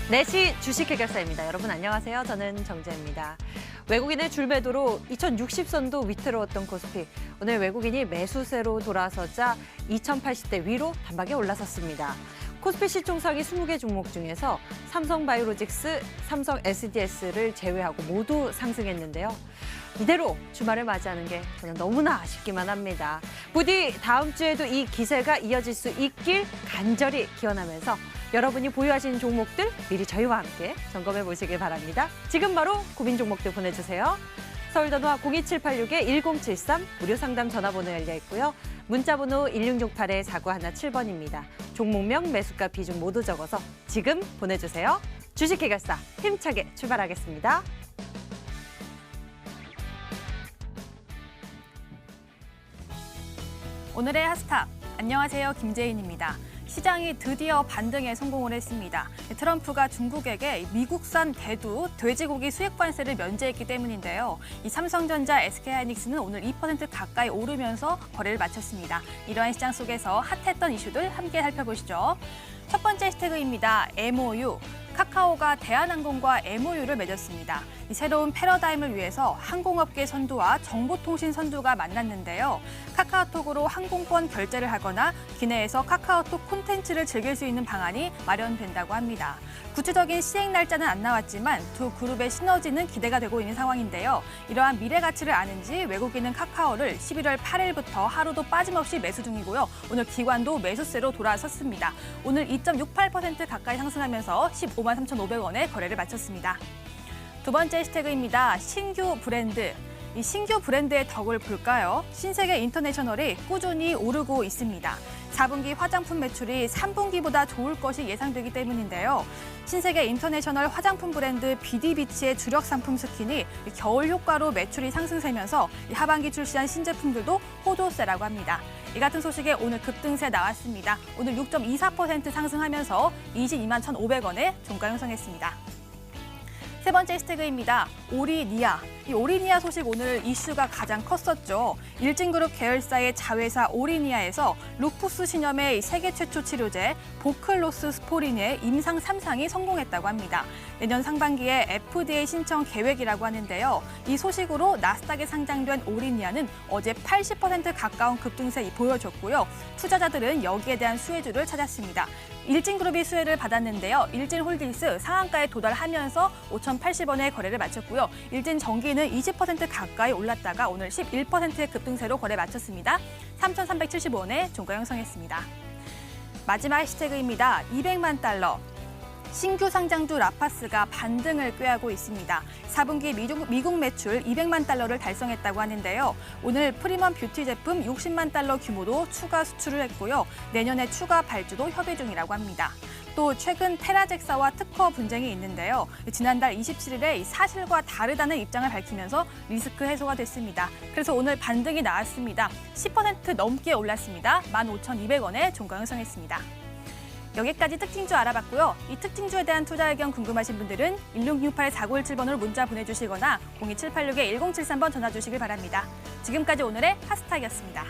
4시 주식 해결사입니다. 여러분 안녕하세요. 저는 정재입니다. 외국인의 줄매도로 2060선도 위태로웠던 코스피. 오늘 외국인이 매수세로 돌아서자 2080대 위로 단박에 올라섰습니다. 코스피 시총상위 20개 종목 중에서 삼성바이오로직스, 삼성 SDS를 제외하고 모두 상승했는데요. 이대로 주말을 맞이하는 게 저는 너무나 아쉽기만 합니다. 부디 다음 주에도 이 기세가 이어질 수 있길 간절히 기원하면서 여러분이 보유하신 종목들 미리 저희와 함께 점검해 보시길 바랍니다. 지금 바로 고민 종목들 보내주세요. 서울전화 02786-1073 무료 상담 전화번호 열려 있고요. 문자번호 1668-4917번입니다. 종목명, 매수가, 비중 모두 적어서 지금 보내주세요. 주식 해결사 힘차게 출발하겠습니다. 오늘의 핫스탑, 안녕하세요. 김재인입니다. 시장이 드디어 반등에 성공을 했습니다. 트럼프가 중국에게 미국산 대두, 돼지고기 수입 관세를 면제했기 때문인데요. 이 삼성전자, SK하이닉스는 오늘 2% 가까이 오르면서 거래를 마쳤습니다. 이러한 시장 속에서 핫했던 이슈들 함께 살펴보시죠. 첫 번째 해시태그입니다. MOU. 카카오가 대한항공과 MOU를 맺었습니다. 이 새로운 패러다임을 위해서 항공업계 선두와 정보통신 선두가 만났는데요. 카카오톡으로 항공권 결제를 하거나 기내에서 카카오톡 콘텐츠를 즐길 수 있는 방안이 마련된다고 합니다. 구체적인 시행 날짜는 안 나왔지만 두 그룹의 시너지는 기대가 되고 있는 상황인데요. 이러한 미래 가치를 아는지 외국인은 카카오를 11월 8일부터 하루도 빠짐없이 매수 중이고요. 오늘 기관도 매수세로 돌아섰습니다. 오늘 2.68% 가까이 상승하면서 15만 3,500원에 거래를 마쳤습니다. 두 번째 해시태그입니다. 신규 브랜드. 이 신규 브랜드의 덕을 볼까요? 신세계 인터내셔널이 꾸준히 오르고 있습니다. 4분기 화장품 매출이 3분기보다 좋을 것이 예상되기 때문인데요. 신세계 인터내셔널 화장품 브랜드 비디비치의 주력 상품 스킨이 겨울 효과로 매출이 상승세면서 하반기 출시한 신제품들도 호조세라고 합니다. 이 같은 소식에 오늘 급등세 나왔습니다. 오늘 6.24% 상승하면서 22만 1,500원에 종가 형성했습니다. 세 번째 해시태그입니다. 오리니아. 이 오리니아 소식 오늘 이슈가 가장 컸었죠. 일진그룹 계열사의 자회사 오리니아에서 루푸스 신염의 세계 최초 치료제 보클로스 스포린의 임상 3상이 성공했다고 합니다. 내년 상반기에 FDA 신청 계획이라고 하는데요. 이 소식으로 나스닥에 상장된 오리니아는 어제 80% 가까운 급등세 보여줬고요. 투자자들은 여기에 대한 수혜주를 찾았습니다. 일진그룹이 수혜를 받았는데요. 일진홀딩스 상한가에 도달하면서 5,080원에 거래를 마쳤고요. 일진전기는 20% 가까이 올랐다가 오늘 11%의 급등세로 거래 마쳤습니다. 3,375원에 종가 형성했습니다. 마지막 해시태그입니다. 200만 달러. 신규 상장주 라파스가 반등을 꾀하고 있습니다. 4분기 미국 매출 200만 달러를 달성했다고 하는데요. 오늘 프리미엄 뷰티 제품 60만 달러 규모도 추가 수출을 했고요. 내년에 추가 발주도 협의 중이라고 합니다. 또 최근 테라젝사와 특허 분쟁이 있는데요. 지난달 27일에 사실과 다르다는 입장을 밝히면서 리스크 해소가 됐습니다. 그래서 오늘 반등이 나왔습니다. 10% 넘게 올랐습니다. 15,200원에 종가 형성했습니다. 여기까지 특징주 알아봤고요. 이 특징주에 대한 투자 의견 궁금하신 분들은 1668-4917번으로 문자 보내주시거나 02786-1073번 전화 주시길 바랍니다. 지금까지 오늘의 핫스탁이었습니다.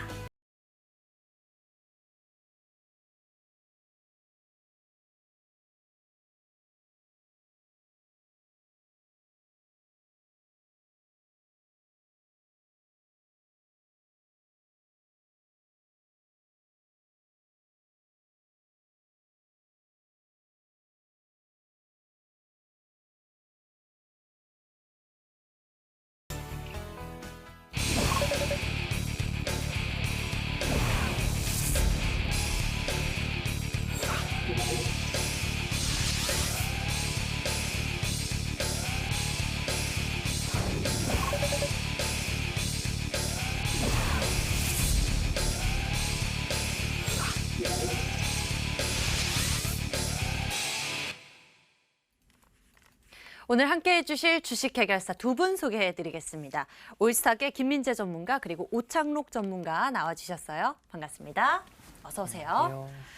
오늘 함께해 주실 주식 해결사 두 분 소개해드리겠습니다. 올스탁의 김민재 전문가 그리고 오창록 전문가 나와주셨어요. 반갑습니다. 어서 오세요. 안녕하세요.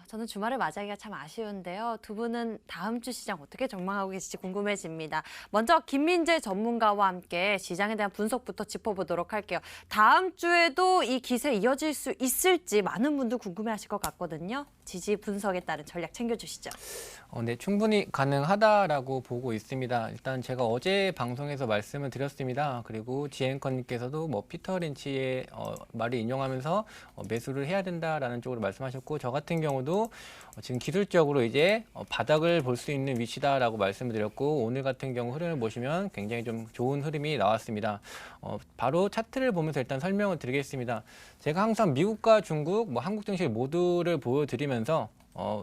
저는 주말을 맞이하기가 참 아쉬운데요. 두 분은 다음 주 시장 어떻게 전망하고 계실지 궁금해집니다. 먼저 김민재 전문가와 함께 시장에 대한 분석부터 짚어보도록 할게요. 다음 주에도 이 기세 이어질 수 있을지 많은 분들 궁금해하실 것 같거든요. 지지 분석에 따른 전략 챙겨주시죠. 네, 충분히 가능하다라고 보고 있습니다. 일단 제가 어제 방송에서 말씀을 드렸습니다. 그리고 지앵커님께서도 뭐 피터 린치의 말을 인용하면서 매수를 해야 된다라는 쪽으로 말씀하셨고, 저 같은 경우도 지금 기술적으로 이제 바닥을 볼 수 있는 위치다라고 말씀을 드렸고, 오늘 같은 경우 흐름을 보시면 굉장히 좀 좋은 흐름이 나왔습니다. 바로 차트를 보면서 일단 설명을 드리겠습니다. 제가 항상 미국과 중국, 뭐 한국 증시 모두를 보여드리면서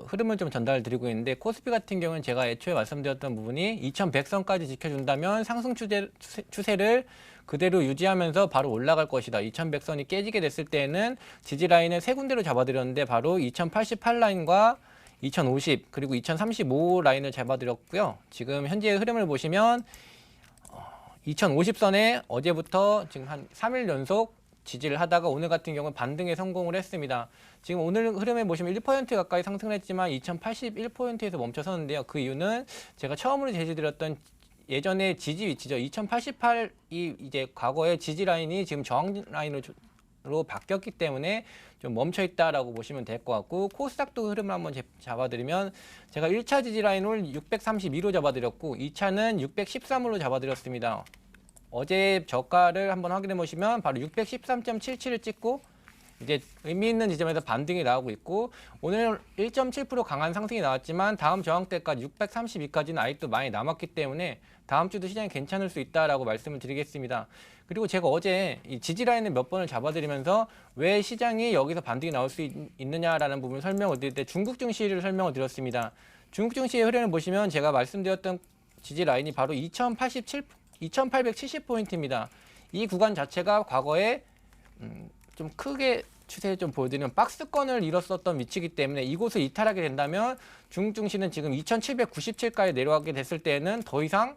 흐름을 좀 전달드리고 있는데, 코스피 같은 경우는 제가 애초에 말씀드렸던 부분이 2100선까지 지켜준다면 상승 추세를 그대로 유지하면서 바로 올라갈 것이다. 2100선이 깨지게 됐을 때에는 지지 라인을 세 군데로 잡아드렸는데, 바로 2088 라인과 2050 그리고 2035 라인을 잡아드렸고요. 지금 현재의 흐름을 보시면 2050선에 어제부터 지금 한 3일 연속 지지를 하다가 오늘 같은 경우는 반등에 성공을 했습니다. 지금 오늘 흐름에 보시면 1% 가까이 상승을 했지만 2081포인트에서 멈춰섰는데요. 그 이유는 제가 처음으로 제시드렸던 예전의 지지 위치죠. 2088이 이제 과거의 지지 라인이 지금 저항 라인으로 바뀌었기 때문에 좀 멈춰 있다라고 보시면 될 것 같고, 코스닥도 흐름을 한번 잡아드리면 제가 1차 지지 라인을 632로 잡아드렸고 2차는 613으로 잡아드렸습니다. 어제 저가를 한번 확인해 보시면 바로 613.77을 찍고 이제 의미 있는 지점에서 반등이 나오고 있고, 오늘 1.7% 강한 상승이 나왔지만 다음 저항대까지 632까지는 아직도 많이 남았기 때문에 다음 주도 시장이 괜찮을 수 있다라고 말씀을 드리겠습니다. 그리고 제가 어제 이 지지 라인을 몇 번을 잡아드리면서 왜 시장이 여기서 반등이 나올 수 있느냐라는 부분을 설명을 드릴 때 중국 증시를 설명을 드렸습니다. 중국 증시의 흐름을 보시면 제가 말씀드렸던 지지 라인이 바로 2870포인트입니다. 이 구간 자체가 과거에 좀 크게 추세 좀 보여드리면 박스권을 이뤘었던 위치이기 때문에 이곳을 이탈하게 된다면 중국 증시는 지금 2797까지 내려가게 됐을 때는 더 이상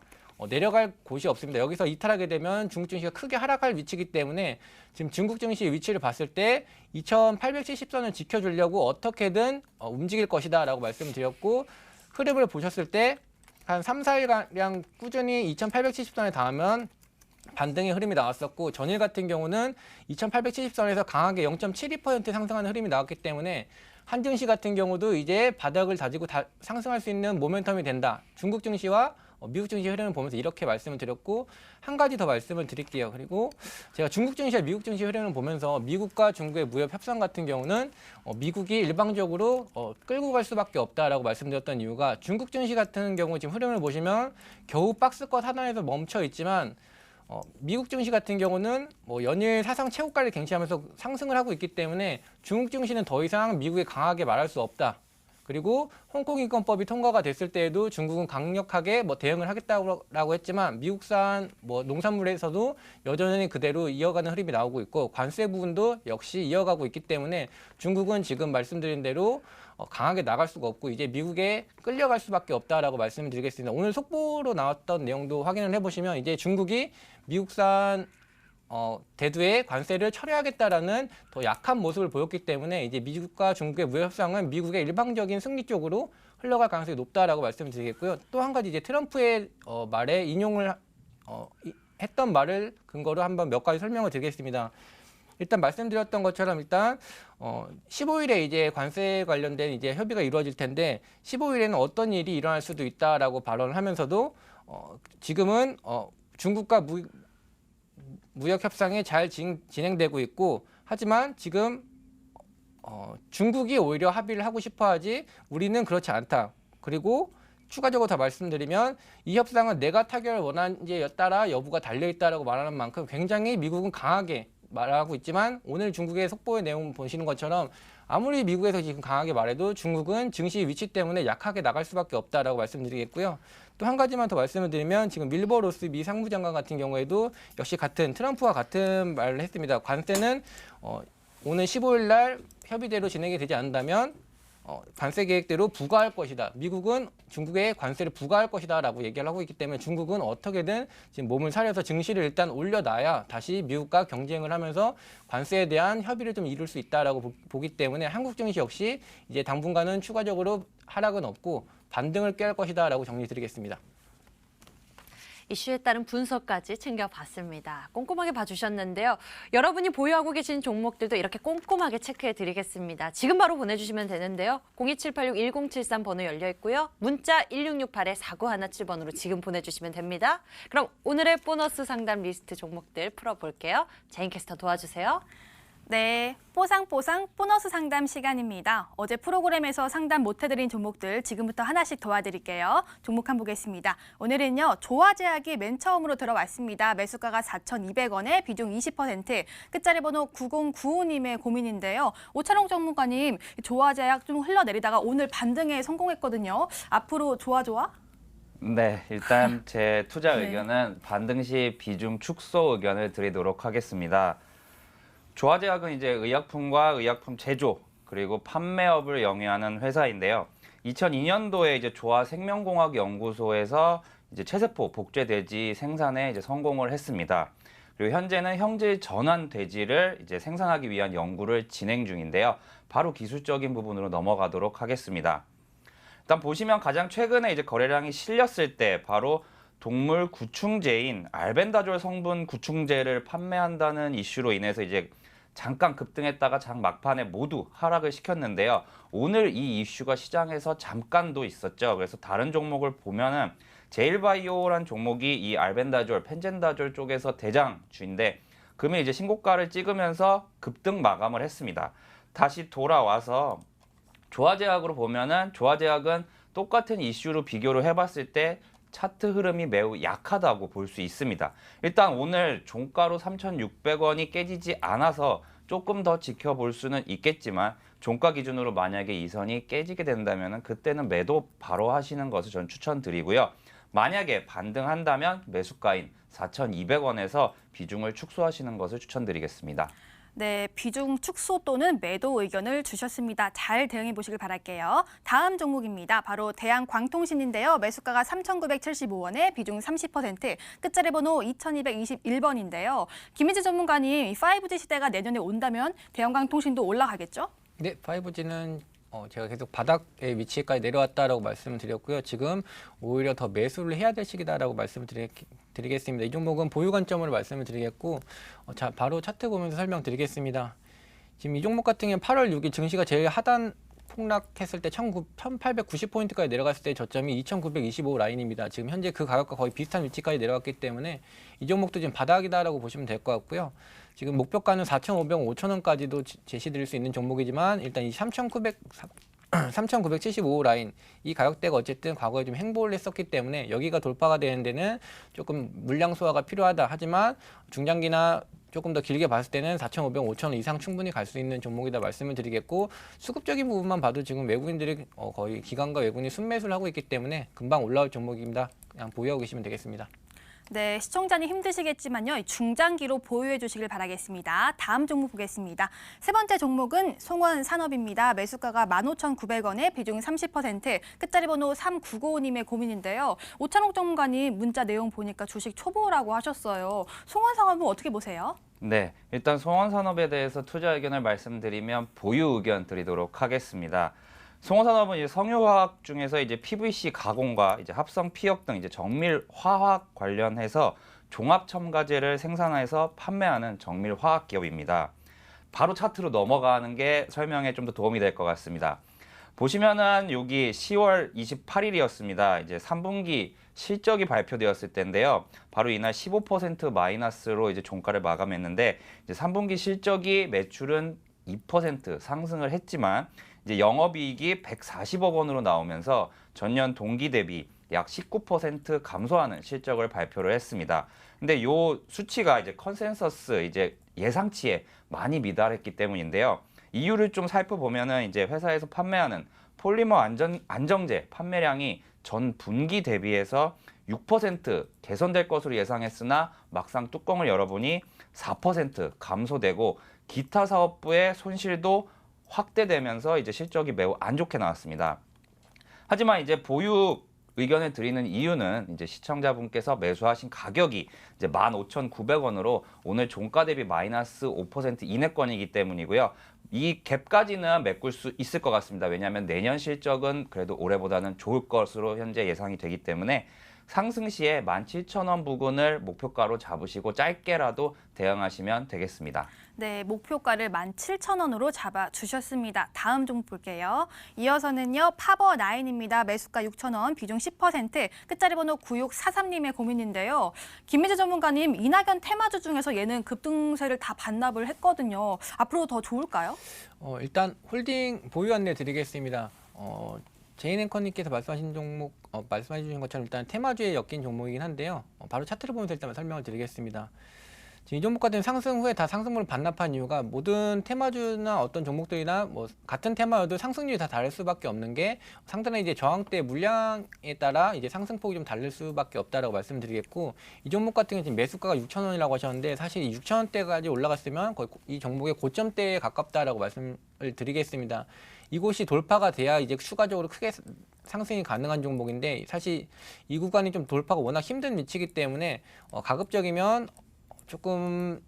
내려갈 곳이 없습니다. 여기서 이탈하게 되면 중국 증시가 크게 하락할 위치이기 때문에 지금 중국 증시의 위치를 봤을 때 2870선을 지켜주려고 어떻게든 움직일 것이다 라고 말씀을 드렸고, 흐름을 보셨을 때 한 3, 4일가량 꾸준히 2870선에 닿으면 반등의 흐름이 나왔었고, 전일 같은 경우는 2870선에서 강하게 0.72% 상승하는 흐름이 나왔기 때문에 한증시 같은 경우도 이제 바닥을 다지고 상승할 수 있는 모멘텀이 된다. 중국 증시와 미국 증시 흐름을 보면서 이렇게 말씀을 드렸고, 한 가지 더 말씀을 드릴게요. 그리고 제가 중국 증시와 미국 증시 흐름을 보면서 미국과 중국의 무역 협상 같은 경우는 미국이 일방적으로 끌고 갈 수밖에 없다라고 말씀드렸던 이유가, 중국 증시 같은 경우 지금 흐름을 보시면 겨우 박스권 하단에서 멈춰 있지만 미국 증시 같은 경우는 뭐 연일 사상 최고가를 갱신하면서 상승을 하고 있기 때문에 중국 증시는 더 이상 미국에 강하게 말할 수 없다. 그리고 홍콩 인권법이 통과가 됐을 때에도 중국은 강력하게 뭐 대응을 하겠다고 했지만 미국산 뭐 농산물에서도 여전히 그대로 이어가는 흐름이 나오고 있고, 관세 부분도 역시 이어가고 있기 때문에 중국은 지금 말씀드린 대로 강하게 나갈 수가 없고 이제 미국에 끌려갈 수밖에 없다라고 말씀을 드리겠습니다. 오늘 속보로 나왔던 내용도 확인을 해보시면 이제 중국이 미국산 대두의 관세를 철회하겠다라는 더 약한 모습을 보였기 때문에 이제 미국과 중국의 무역 협상은 미국의 일방적인 승리 쪽으로 흘러갈 가능성이 높다라고 말씀을 드리겠고요. 또 한 가지 이제 트럼프의 말에 인용을 했던 말을 근거로 한번 몇 가지 설명을 드리겠습니다. 일단 말씀드렸던 것처럼 일단 15일에 이제 관세 관련된 이제 협의가 이루어질 텐데 15일에는 어떤 일이 일어날 수도 있다라고 발언을 하면서도 지금은 중국과 무역 협상이 잘 진행되고 있고, 하지만 지금 중국이 오히려 합의를 하고 싶어하지 우리는 그렇지 않다. 그리고 추가적으로 더 말씀드리면 이 협상은 내가 타결을 원하는지에 따라 여부가 달려있다라고 말하는 만큼 굉장히 미국은 강하게 말하고 있지만, 오늘 중국의 속보의 내용 보시는 것처럼 아무리 미국에서 지금 강하게 말해도 중국은 증시 위치 때문에 약하게 나갈 수밖에 없다라고 말씀드리겠고요. 또 한 가지만 더 말씀을 드리면 지금 밀버 로스 미 상무장관 같은 경우에도 역시 트럼프와 같은 말을 했습니다. 관세는 오늘 15일 날 협의대로 진행이 되지 않는다면 관세 계획대로 부과할 것이다. 미국은 중국에 관세를 부과할 것이다 라고 얘기를 하고 있기 때문에 중국은 어떻게든 지금 몸을 사려서 증시를 일단 올려놔야 다시 미국과 경쟁을 하면서 관세에 대한 협의를 좀 이룰 수 있다라고 보기 때문에 한국 증시 역시 이제 당분간은 추가적으로 하락은 없고 반등을 꾀할 것이다 라고 정리드리겠습니다. 이슈에 따른 분석까지 챙겨봤습니다. 꼼꼼하게 봐주셨는데요. 여러분이 보유하고 계신 종목들도 이렇게 꼼꼼하게 체크해드리겠습니다. 지금 바로 보내주시면 되는데요. 02786-1073 번호 열려 있고요. 문자 1668-4917번으로 지금 보내주시면 됩니다. 그럼 오늘의 보너스 상담 리스트 종목들 풀어볼게요. 제인캐스터 도와주세요. 네, 뽀상뽀상 보너스 상담 시간입니다. 어제 프로그램에서 상담 못해드린 종목들 지금부터 하나씩 도와드릴게요. 종목 한번 보겠습니다. 오늘은요, 조화제약이 맨 처음으로 들어왔습니다. 매수가가 4,200원에 비중 20%, 끝자리 번호 9095님의 고민인데요. 오찬홍 전문가님, 조화제약 좀 흘러내리다가 오늘 반등에 성공했거든요. 앞으로 좋아? 네, 일단 제 투자 네. 의견은 반등 시 비중 축소 의견을 드리도록 하겠습니다. 조화제약은 이제 의약품과 의약품 제조 그리고 판매업을 영위하는 회사인데요. 2002년도에 이제 조화생명공학연구소에서 이제 체세포 복제 돼지 생산에 이제 성공을 했습니다. 그리고 현재는 형질 전환 돼지를 이제 생산하기 위한 연구를 진행 중인데요. 바로 기술적인 부분으로 넘어가도록 하겠습니다. 일단 보시면 가장 최근에 이제 거래량이 실렸을 때 바로 동물 구충제인 알벤다졸 성분 구충제를 판매한다는 이슈로 인해서 이제 잠깐 급등했다가 장 막판에 모두 하락을 시켰는데요. 오늘 이 이슈가 시장에서 잠깐도 있었죠. 그래서 다른 종목을 보면은 제일바이오란 종목이 이 알벤다졸, 펜젠다졸 쪽에서 대장주인데 금일 이제 신고가를 찍으면서 급등 마감을 했습니다. 다시 돌아와서 조화제약으로 보면은 조화제약은 똑같은 이슈로 비교를 해봤을 때 차트 흐름이 매우 약하다고 볼 수 있습니다. 일단 오늘 종가로 3,600원이 깨지지 않아서 조금 더 지켜볼 수는 있겠지만 종가 기준으로 만약에 이 선이 깨지게 된다면 그때는 매도 바로 하시는 것을 전 추천드리고요. 만약에 반등한다면 매수가인 4,200원에서 비중을 축소하시는 것을 추천드리겠습니다. 네, 비중 축소 또는 매도 의견을 주셨습니다. 잘 대응해 보시길 바랄게요. 다음 종목입니다. 바로 대한광통신인데요. 매수가가 3,975원에 비중 30%, 끝자리 번호 2,221번인데요. 김희재 전문가님, 이 5G 시대가 내년에 온다면 대한광통신도 올라가겠죠? 네, 5G는 제가 계속 바닥의 위치까지 내려왔다라고 말씀을 드렸고요. 지금 오히려 더 매수를 해야 될 시기다라고 말씀을 드리겠습니다. 이 종목은 보유 관점으로 말씀을 드리겠고, 자, 바로 차트 보면서 설명드리겠습니다. 지금 이 종목 같은 경우는 8월 6일 증시가 제일 하단 폭락했을 때 1,890포인트까지 내려갔을 때 저점이 2,925 라인입니다. 지금 현재 그 가격과 거의 비슷한 위치까지 내려갔기 때문에 이 종목도 지금 바닥이다라고 보시면 될 것 같고요. 지금 목표가는 4,500원, 5,000원까지도 제시드릴 수 있는 종목이지만 일단 이 3,975 라인 이 가격대가 어쨌든 과거에 좀 행보를 했었기 때문에 여기가 돌파가 되는 데는 조금 물량 소화가 필요하다. 하지만 중장기나 조금 더 길게 봤을 때는 4,500원, 5,000원 이상 충분히 갈 수 있는 종목이다 말씀을 드리겠고, 수급적인 부분만 봐도 지금 외국인들이 거의 기관과 외국인이 순매수를 하고 있기 때문에 금방 올라올 종목입니다. 그냥 보유하고 계시면 되겠습니다. 네, 시청자님 힘드시겠지만요. 중장기로 보유해 주시길 바라겠습니다. 다음 종목 보겠습니다. 세 번째 종목은 송원산업입니다. 매수가가 15,900원에 비중 30%, 끝자리 번호 3995님의 고민인데요. 오찬홍 전문가님 문자 내용 보니까 주식 초보라고 하셨어요. 송원산업은 어떻게 보세요? 네, 일단 송원산업에 대해서 투자 의견을 말씀드리면 보유 의견 드리도록 하겠습니다. 송원산업은 이제 성유화학 중에서 이제 PVC 가공과 이제 합성 피혁 등 이제 정밀 화학 관련해서 종합 첨가제를 생산해서 판매하는 정밀 화학 기업입니다. 바로 차트로 넘어가는 게 설명에 좀 더 도움이 될 것 같습니다. 보시면은 여기 10월 28일이었습니다. 이제 3분기 실적이 발표되었을 때인데요. 바로 이날 15% 마이너스로 이제 종가를 마감했는데 이제 3분기 실적이 매출은 2% 상승을 했지만 이제 영업이익이 140억 원으로 나오면서 전년 동기 대비 약 19% 감소하는 실적을 발표를 했습니다. 근데 요 수치가 이제 컨센서스 이제 예상치에 많이 미달했기 때문인데요. 이유를 좀 살펴보면은 이제 회사에서 판매하는 폴리머 안정제 판매량이 전 분기 대비해서 6% 개선될 것으로 예상했으나 막상 뚜껑을 열어보니 4% 감소되고 기타 사업부의 손실도 확대되면서 이제 실적이 매우 안 좋게 나왔습니다. 하지만 이제 보유 의견을 드리는 이유는 이제 시청자분께서 매수하신 가격이 이제 15,900원으로 오늘 종가 대비 마이너스 5% 이내권이기 때문이고요. 이 갭까지는 메꿀 수 있을 것 같습니다. 왜냐하면 내년 실적은 그래도 올해보다는 좋을 것으로 현재 예상이 되기 때문에 상승 시에 17,000원 부근을 목표가로 잡으시고 짧게라도 대응하시면 되겠습니다. 네, 목표가를 17,000원으로 잡아주셨습니다. 다음 종목 볼게요. 이어서는요, 파버9입니다. 매수가 6,000원, 비중 10%, 끝자리 번호 9643님의 고민인데요. 김민재 전문가님, 이낙연 테마주 중에서 얘는 급등세를 다 반납을 했거든요. 앞으로 더 좋을까요? 일단 홀딩 보유 안내 드리겠습니다. 제인 앵커님께서 말씀하신 종목, 말씀해 주신 것처럼 일단 테마주에 엮인 종목이긴 한데요. 바로 차트를 보면서 일단 설명을 드리겠습니다. 지금 이 종목 같은 상승 후에 다 상승분을 반납한 이유가 모든 테마주나 어떤 종목들이나 뭐 같은 테마여도 상승률이 다 다를 수밖에 없는 게 상단의 이제 저항대 물량에 따라 이제 상승폭이 좀 다를 수밖에 없다라고 말씀드리겠고, 이 종목 같은 경우 지금 매수가가 6,000원이라고 하셨는데 사실 이 6,000원대까지 올라갔으면 거의 이 종목의 고점대에 가깝다라고 말씀을 드리겠습니다. 이곳이 돌파가 돼야 이제 추가적으로 크게 상승이 가능한 종목인데 사실 이 구간이 좀 돌파가 워낙 힘든 위치이기 때문에 가급적이면 조금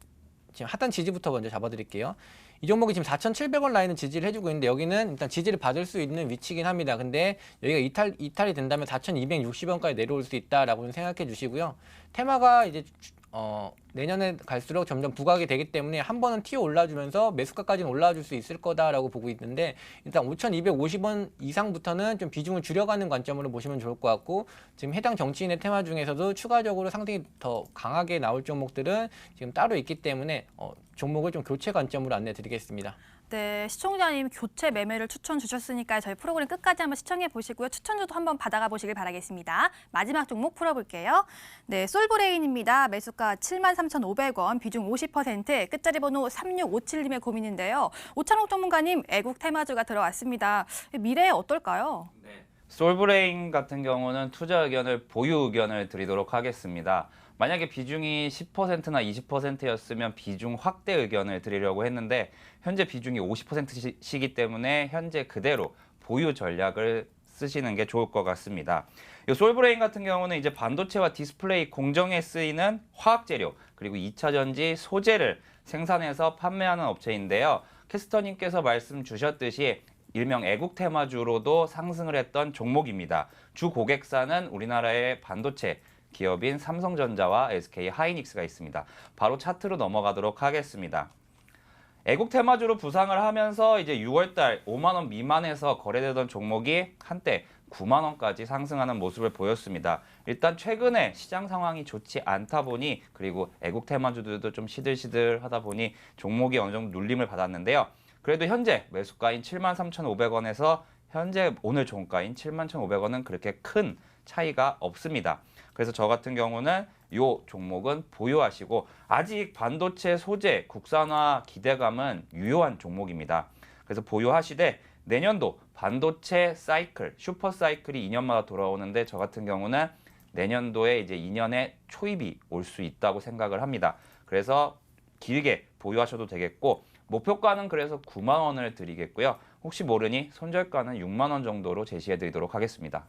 지금 하단 지지부터 먼저 잡아드릴게요. 이 종목이 지금 4,700원 라인은 지지를 해주고 있는데 여기는 일단 지지를 받을 수 있는 위치이긴 합니다. 근데 여기가 이탈이 된다면 4,260원까지 내려올 수 있다라고 생각해 주시고요. 테마가 이제 내년에 갈수록 점점 부각이 되기 때문에 한 번은 튀어 올라주면서 매수가까지는 올라줄 수 있을 거다라고 보고 있는데, 일단 5,250원 이상부터는 좀 비중을 줄여가는 관점으로 보시면 좋을 것 같고, 지금 해당 정치인의 테마 중에서도 추가적으로 상승이 더 강하게 나올 종목들은 지금 따로 있기 때문에 종목을 좀 교체 관점으로 안내 드리겠습니다. 네, 시청자님 교체 매매를 추천 주셨으니까 저희 프로그램 끝까지 한번 시청해 보시고요. 추천주도 한번 받아가 보시길 바라겠습니다. 마지막 종목 풀어볼게요. 네, 솔브레인입니다. 매수가 73,500원, 비중 50%, 끝자리 번호 3657님의 고민인데요. 오찬옥 전문가님, 애국 테마주가 들어왔습니다. 미래에 어떨까요? 솔브레인 같은 경우는 투자 의견을 보유 의견을 드리도록 하겠습니다. 만약에 비중이 10%나 20%였으면 비중 확대 의견을 드리려고 했는데 현재 비중이 50%시기 때문에 현재 그대로 보유 전략을 쓰시는 게 좋을 것 같습니다. 이 솔브레인 같은 경우는 이제 반도체와 디스플레이 공정에 쓰이는 화학 재료 그리고 2차 전지 소재를 생산해서 판매하는 업체인데요. 캐스터님께서 말씀 주셨듯이 일명 애국 테마주로도 상승을 했던 종목입니다. 주 고객사는 우리나라의 반도체 기업인 삼성전자와 SK 하이닉스가 있습니다. 바로 차트로 넘어가도록 하겠습니다. 애국 테마주로 부상을 하면서 이제 6월달 5만 원 미만에서 거래되던 종목이 한때 9만 원까지 상승하는 모습을 보였습니다. 일단 최근에 시장 상황이 좋지 않다 보니 그리고 애국 테마주들도 좀 시들시들하다 보니 종목이 어느 정도 눌림을 받았는데요. 그래도 현재 매수가인 73,500원에서 현재 오늘 종가인 71,500원은 그렇게 큰 차이가 없습니다. 그래서 저 같은 경우는 이 종목은 보유하시고 아직 반도체 소재 국산화 기대감은 유효한 종목입니다. 그래서 보유하시되 내년도 반도체 사이클, 슈퍼 사이클이 2년마다 돌아오는데 저 같은 경우는 내년도에 이제 2년에 초입이 올 수 있다고 생각을 합니다. 그래서 길게 보유하셔도 되겠고 목표가는 그래서 9만 원을 드리겠고요. 혹시 모르니 손절가는 6만 원 정도로 제시해 드리도록 하겠습니다.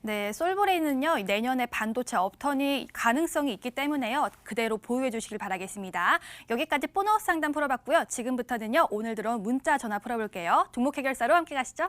네, 솔브레인은요, 내년에 반도체 업턴이 가능성이 있기 때문에요. 그대로 보유해 주시길 바라겠습니다. 여기까지 보너스 상담 풀어봤고요. 지금부터는요, 오늘 들어온 문자 전화 풀어볼게요. 종목 해결사로 함께 가시죠.